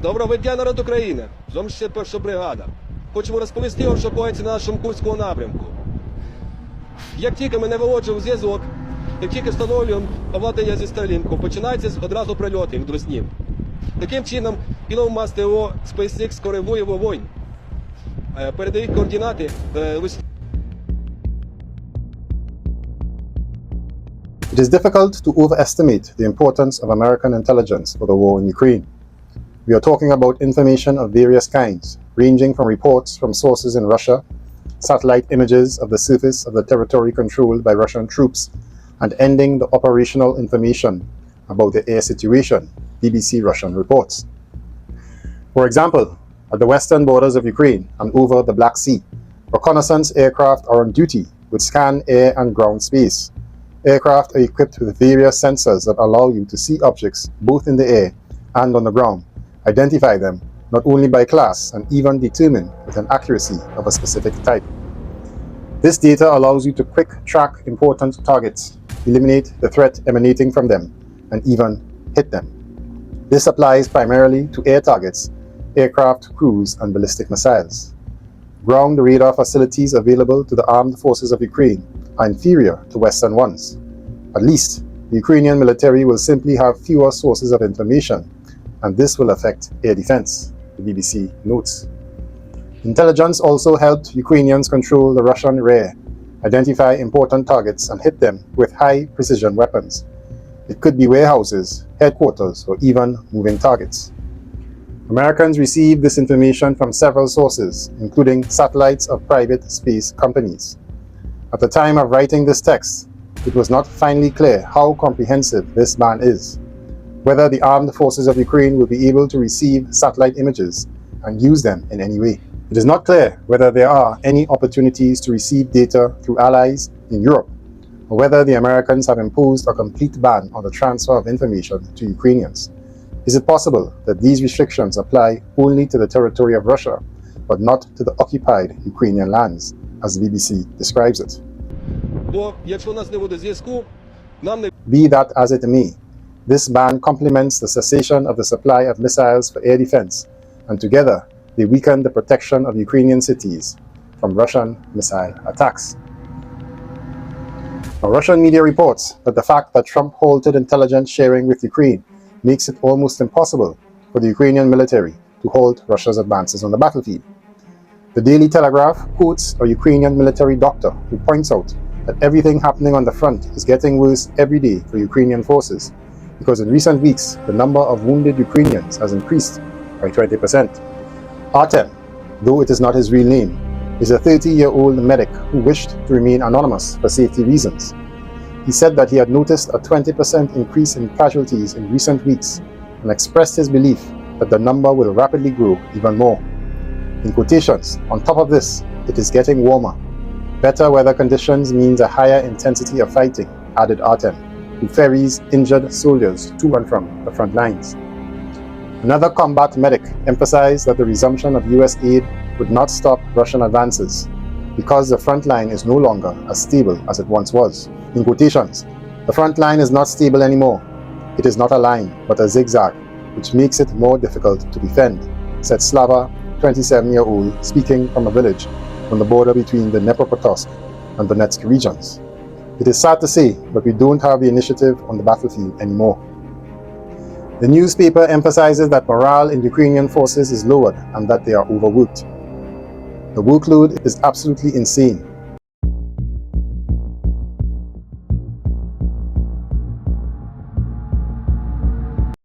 Доброго дня, народ України! З вами ще перша бригада. Хочемо розповісти вам, що коїться на нашому Курському напрямку. Як тільки ми наводимо зв'язок, як тільки встановлюємо обладнання зі Старлінком, починається одразу прильоти від руснів. Таким чином, Ілон Маск ТО SpaceX коригує вогонь, передають координати руснів. It is difficult to overestimate the importance of American intelligence for the war in Ukraine. We are talking about information of various kinds, ranging from reports from sources in Russia, satellite images of the surface of the territory controlled by Russian troops, and ending the operational information about the air situation, BBC Russian reports. For example, at the western borders of Ukraine and over the Black Sea, reconnaissance aircraft are on duty which scan air and ground space. Aircraft are equipped with various sensors that allow you to see objects both in the air and on the ground, identify them not only by class and even determine with an accuracy of a specific type. This data allows you to quick track important targets, eliminate the threat emanating from them, and even hit them. This applies primarily to air targets, aircraft, cruise, and ballistic missiles. Ground radar facilities available to the armed forces of Ukraine are inferior to Western ones. At least, the Ukrainian military will simply have fewer sources of information, and this will affect air defense, the BBC notes. Intelligence also helped Ukrainians control the Russian rear, identify important targets, and hit them with high-precision weapons. It could be warehouses, headquarters, or even moving targets. Americans received this information from several sources, including satellites of private space companies. At the time of writing this text, it was not finally clear how comprehensive this ban is, whether the armed forces of Ukraine will be able to receive satellite images and use them in any way. It is not clear whether there are any opportunities to receive data through allies in Europe, or whether the Americans have imposed a complete ban on the transfer of information to Ukrainians. Is it possible that these restrictions apply only to the territory of Russia, but not to the occupied Ukrainian lands, as the BBC describes it? Be that as it may, this ban complements the cessation of the supply of missiles for air defense, and together they weaken the protection of Ukrainian cities from Russian missile attacks. Now, Russian media reports that the fact that Trump halted intelligence sharing with Ukraine makes it almost impossible for the Ukrainian military to halt Russia's advances on the battlefield. The Daily Telegraph quotes a Ukrainian military doctor who points out that everything happening on the front is getting worse every day for Ukrainian forces, because in recent weeks the number of wounded Ukrainians has increased by 20%. Artem, though it is not his real name, is a 30-year-old medic who wished to remain anonymous for safety reasons. He said that he had noticed a 20% increase in casualties in recent weeks and expressed his belief that the number will rapidly grow even more. In quotations, on top of this, it is getting warmer. Better weather conditions means a higher intensity of fighting, added Artem, who ferries injured soldiers to and from the front lines. Another combat medic emphasized that the resumption of US aid would not stop Russian advances, because the front line is no longer as stable as it once was. In quotations, the front line is not stable anymore. It is not a line, but a zigzag, which makes it more difficult to defend, said Slava, 27-year-old, speaking from a village on the border between the Dnipropetrovsk and Donetsk regions. It is sad to say, but we don't have the initiative on the battlefield anymore. The newspaper emphasizes that morale in Ukrainian forces is lowered and that they are overworked. The workload is absolutely insane,